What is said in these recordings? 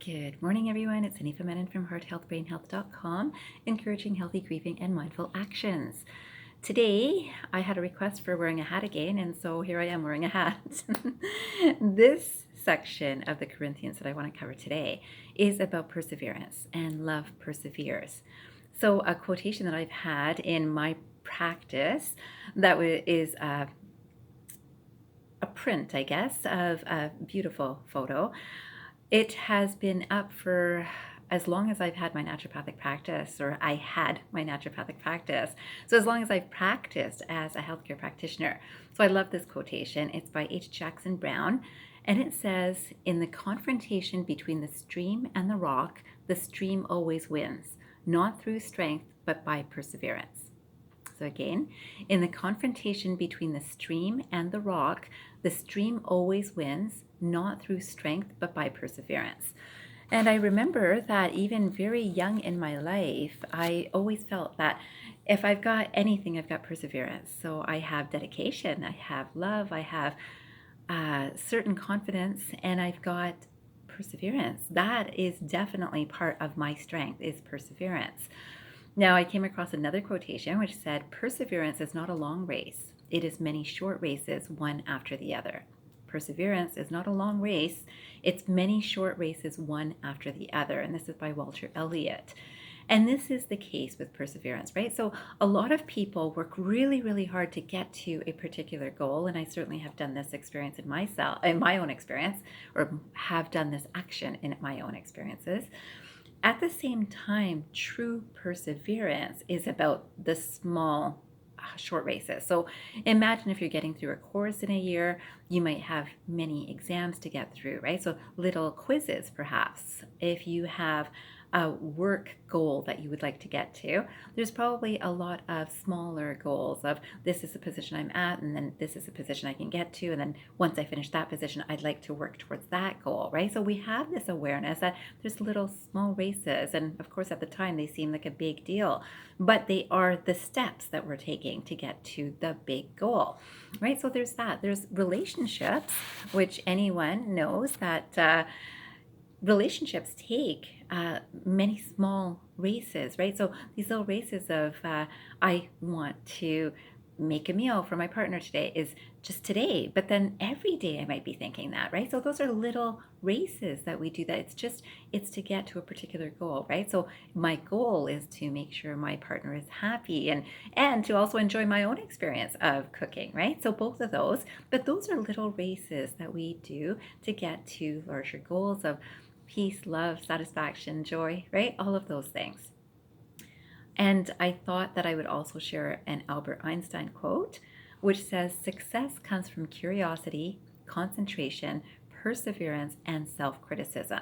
Good morning, everyone. It's Anifa Menon from hearthealthbrainhealth.com, encouraging healthy grieving and mindful actions. Today, I had a request for wearing a hat again, and so here I am wearing a hat. This section of the Corinthians that I want to cover today is about perseverance, and love perseveres. So, a quotation that I've had in my practice that is a print, I guess, of a beautiful photo. It has been up for as long as I've had my naturopathic practice, or I had my naturopathic practice. So as long as I've practiced as a healthcare practitioner. So I love this quotation. It's by H.Jackson Brown. And it says, "In the confrontation between the stream and the rock, the stream always wins, not through strength, but by perseverance." So again, in the confrontation between the stream and the rock, the stream always wins, not through strength, but by perseverance. And I remember that even very young in my life, I always felt that if I've got anything, I've got perseverance. So I have dedication, I have love, I have certain confidence, and I've got perseverance. That is definitely part of my strength, is perseverance. Now, I came across another quotation which said, "Perseverance is not a long race. It is many short races, one after the other." Perseverance is not a long race. It's many short races, one after the other. And this is by Walter Elliot. And this is the case with perseverance, right? So a lot of people work really, really hard to get to a particular goal. And I certainly have done this experience in my own experience, or have done this action in my own experiences. At the same time, true perseverance is about the small, short races. So imagine if you're getting through a course in a year, you might have many exams to get through, right? So little quizzes, perhaps. If you have a work goal that you would like to get to, there's probably a lot of smaller goals of, this is the position I'm at, and then this is the position I can get to, and then once I finish that position, I'd like to work towards that goal, right? So we have this awareness that there's little small races, and of course at the time they seem like a big deal, but they are the steps that we're taking to get to the big goal, right? So there's that. There's relationships, which anyone knows that relationships take many small races, right? So these little races of, I want to make a meal for my partner today is just today, but then every day I might be thinking that, right? So those are little races that we do that. It's to get to a particular goal, right? So my goal is to make sure my partner is happy, and to also enjoy my own experience of cooking, right? So both of those, but those are little races that we do to get to larger goals of peace, love, satisfaction, joy, right? All of those things. And I thought that I would also share an Albert Einstein quote, which says, "Success comes from curiosity, concentration, perseverance, and self-criticism."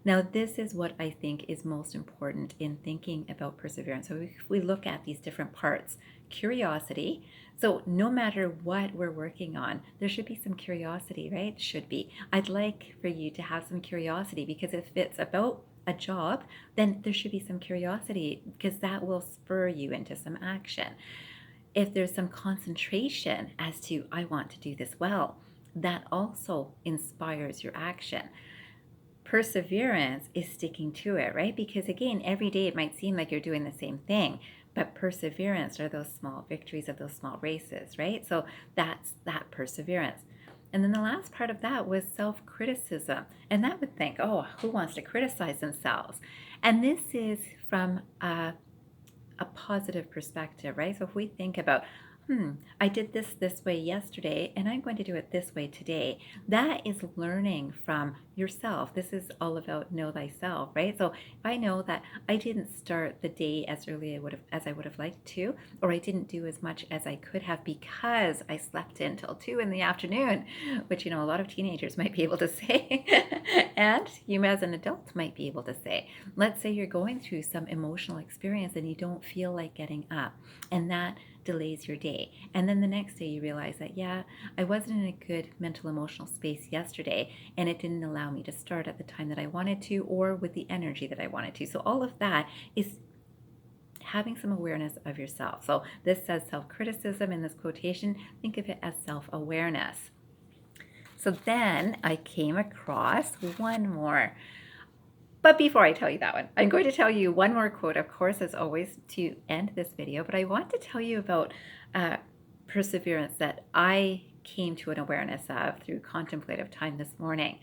Now, this is what I think is most important in thinking about perseverance. So if we look at these different parts, curiosity. So no matter what we're working on, there should be some curiosity, right? Should be. I'd like for you to have some curiosity, because if it's about a job, then there should be some curiosity, because that will spur you into some action. If there's some concentration as to, I want to do this well, that also inspires your action. Perseverance is sticking to it, right? Because again, every day it might seem like you're doing the same thing, but perseverance are those small victories of those small races, right? So that's that perseverance. And then the last part of that was self-criticism. And that would think, oh, who wants to criticize themselves? And this is from a positive perspective, right? So if we think about, I did this way yesterday, and I'm going to do it this way today. That is learning from yourself. This is all about know thyself, right? So if I know that I didn't start the day as early as I would have liked to, or I didn't do as much as I could have because I slept in till 2 in the afternoon, which, a lot of teenagers might be able to say, and you as an adult might be able to say. Let's say you're going through some emotional experience and you don't feel like getting up, and that delays your day. And then the next day you realize that, yeah, I wasn't in a good mental emotional space yesterday, and it didn't allow me to start at the time that I wanted to, or with the energy that I wanted to. So all of that is having some awareness of yourself. So this says self-criticism in this quotation. Think of it as self-awareness. So then I came across one more. But before I tell you that one, I'm going to tell you one more quote, of course, as always, to end this video. But I want to tell you about perseverance that I came to an awareness of through contemplative time this morning.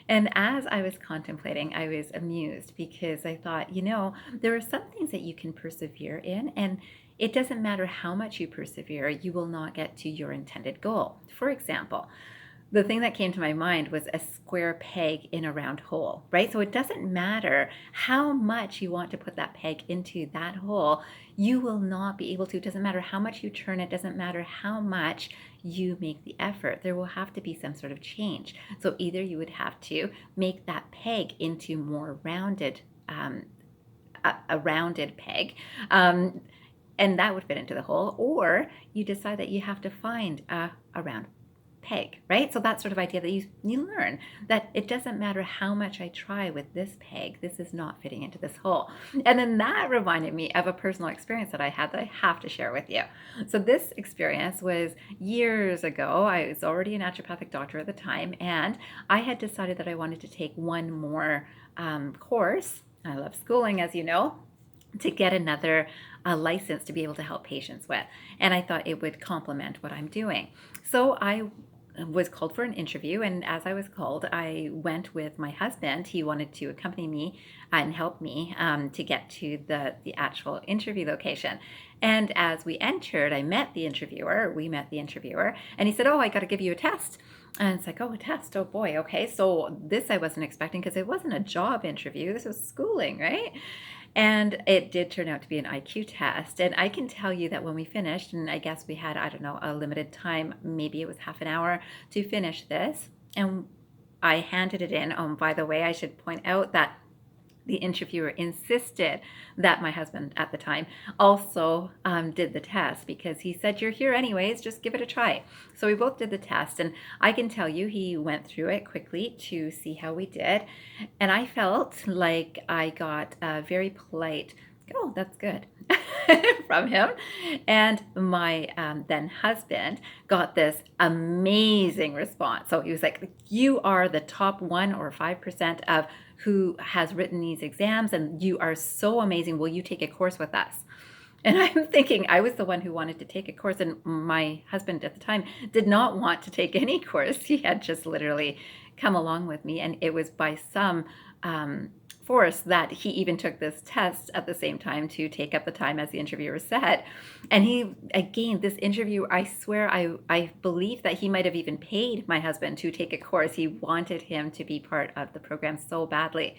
And as I was contemplating, I was amused because I thought, there are some things that you can persevere in, and it doesn't matter how much you persevere, you will not get to your intended goal. For example, the thing that came to my mind was a square peg in a round hole, right? So it doesn't matter how much you want to put that peg into that hole, you will not be able to. It doesn't matter how much you turn it, doesn't matter how much you make the effort. There will have to be some sort of change. So either you would have to make that peg into more rounded, a rounded peg, and that would fit into the hole, or you decide that you have to find a round peg, right? So that sort of idea that you learn that it doesn't matter how much I try with this peg, this is not fitting into this hole. And then that reminded me of a personal experience that I had that I have to share with you. So this experience was years ago. I was already a naturopathic doctor at the time, and I had decided that I wanted to take one more course. I love schooling, as you know, to get another license to be able to help patients with. And I thought it would complement what I'm doing. So I was called for an interview, and as I was called, I went with my husband. He wanted to accompany me and help me to get to the actual interview location. And as we entered, we met the interviewer, and he said, "Oh, I got to give you a test." And it's like, "Oh, a test, oh boy, okay." So this I wasn't expecting, because it wasn't a job interview, this was schooling, right? And it did turn out to be an IQ test. And I can tell you that when we finished, and I guess we had, I don't know, a limited time, maybe it was half an hour to finish this. And I handed it in. By the way, I should point out that the interviewer insisted that my husband at the time also did the test, because he said, "You're here anyways, just give it a try." So we both did the test, and I can tell you he went through it quickly to see how we did. And I felt like I got a very polite, "Oh, that's good," from him. And my then husband got this amazing response. So he was like, "You are the top 1 or 5% of who has written these exams, and you are so amazing. Will you take a course with us?" And I'm thinking, I was the one who wanted to take a course, and my husband at the time did not want to take any course. He had just literally come along with me, and it was by some force that he even took this test at the same time to take up the time, as the interviewer said. And he, again, this interview, I swear, I believe that he might have even paid my husband to take a course. He wanted him to be part of the program so badly.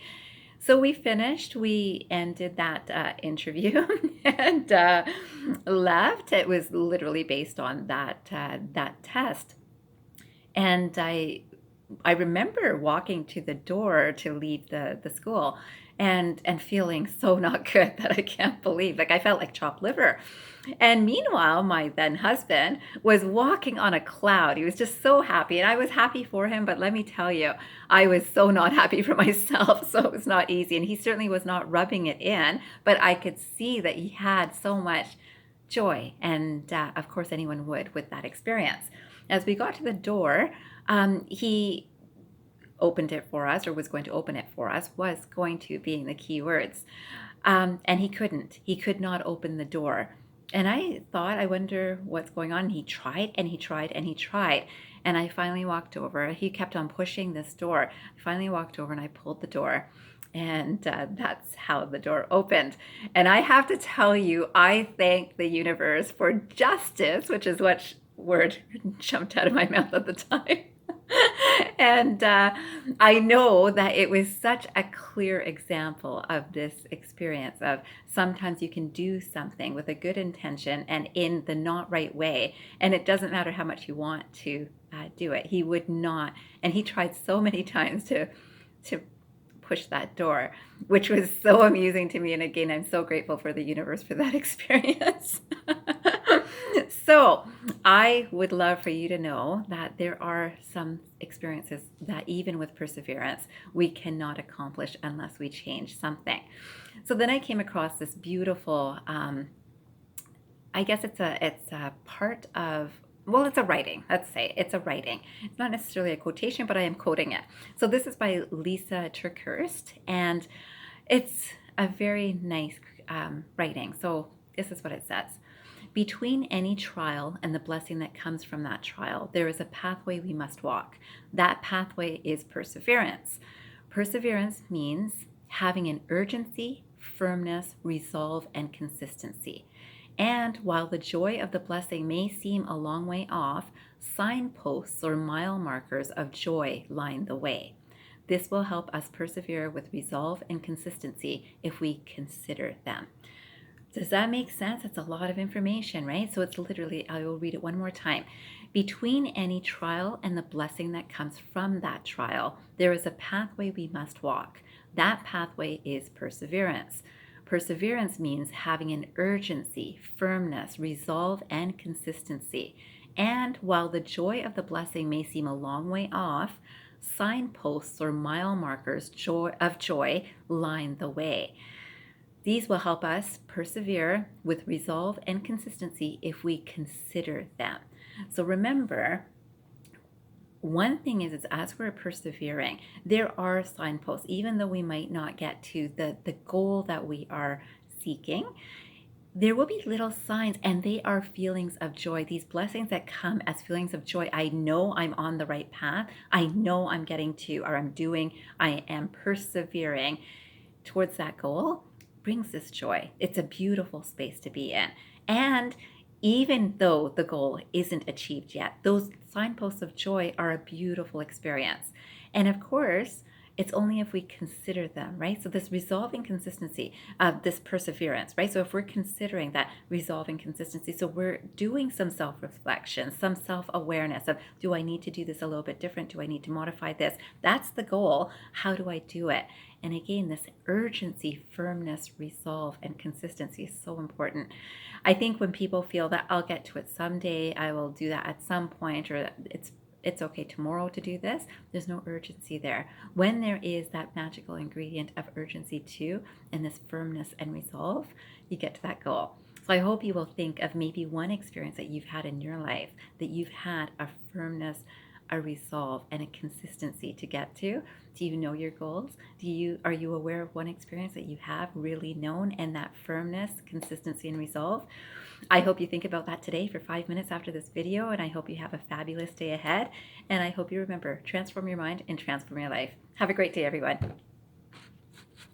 So we finished, we ended that interview and left. It was literally based on that test. And I remember walking to the door to leave the school and feeling so not good, that I can't believe, like I felt like chopped liver. And meanwhile, my then husband was walking on a cloud. He was just so happy, and I was happy for him, but let me tell you, I was so not happy for myself, so it was not easy. And he certainly was not rubbing it in, but I could see that he had so much joy, and of course anyone would with that experience. As we got to the door, he opened it for us, or was going to open it for us, was going to being the key words. And he couldn't. He could not open the door. And I thought, I wonder what's going on. He tried and he tried and he tried. And I finally walked over. He kept on pushing this door. I finally walked over and I pulled the door. And that's how the door opened. And I have to tell you, I thank the universe for justice, which is what word jumped out of my mouth at the time. And I know that it was such a clear example of this experience of sometimes you can do something with a good intention and in the not right way, and it doesn't matter how much you want to do it. He would not, and he tried so many times to push that door, which was so amusing to me. And again, I'm so grateful for the universe for that experience. So I would love for you to know that there are some experiences that even with perseverance, we cannot accomplish unless we change something. So then I came across this beautiful, I guess it's a part of well, it's a writing. Let's say it's a writing. It's not necessarily a quotation, but I am quoting it. So this is by Lysa TerKeurst, and it's a very nice writing. So this is what it says. Between any trial and the blessing that comes from that trial, there is a pathway we must walk. That pathway is perseverance. Perseverance means having an urgency, firmness, resolve, and consistency. And while the joy of the blessing may seem a long way off, signposts or mile markers of joy line the way. This will help us persevere with resolve and consistency if we consider them. Does that make sense? It's a lot of information, right? So it's literally, I will read it one more time. Between any trial and the blessing that comes from that trial, there is a pathway we must walk. That pathway is perseverance. Perseverance means having an urgency, firmness, resolve, and consistency. And while the joy of the blessing may seem a long way off, signposts or mile markers of joy line the way. These will help us persevere with resolve and consistency if we consider them. So remember, one thing is as we're persevering, there are signposts, even though we might not get to the goal that we are seeking. There will be little signs, and they are feelings of joy. These blessings that come as feelings of joy. I know I'm on the right path. I know I'm getting to, or I am persevering towards that goal. Brings this joy. It's a beautiful space to be in. And even though the goal isn't achieved yet, those signposts of joy are a beautiful experience. And of course, it's only if we consider them, right? So this resolving consistency, this perseverance, right? So if we're considering that resolving consistency, so we're doing some self-reflection, some self-awareness of, do I need to do this a little bit different? Do I need to modify this? That's the goal. How do I do it? And again, this urgency, firmness, resolve, and consistency is so important. I think when people feel that I'll get to it someday, I will do that at some point, or it's okay tomorrow to do this, there's no urgency there. When there is that magical ingredient of urgency too, and this firmness and resolve, you get to that goal. So I hope you will think of maybe one experience that you've had in your life, that you've had a firmness, a resolve, and a consistency to get to. Do you know your goals? Are you aware of one experience that you have really known, and that firmness, consistency, and resolve? I hope you think about that today for 5 minutes after this video, and I hope you have a fabulous day ahead. And I hope you remember, transform your mind and transform your life. Have a great day, everyone.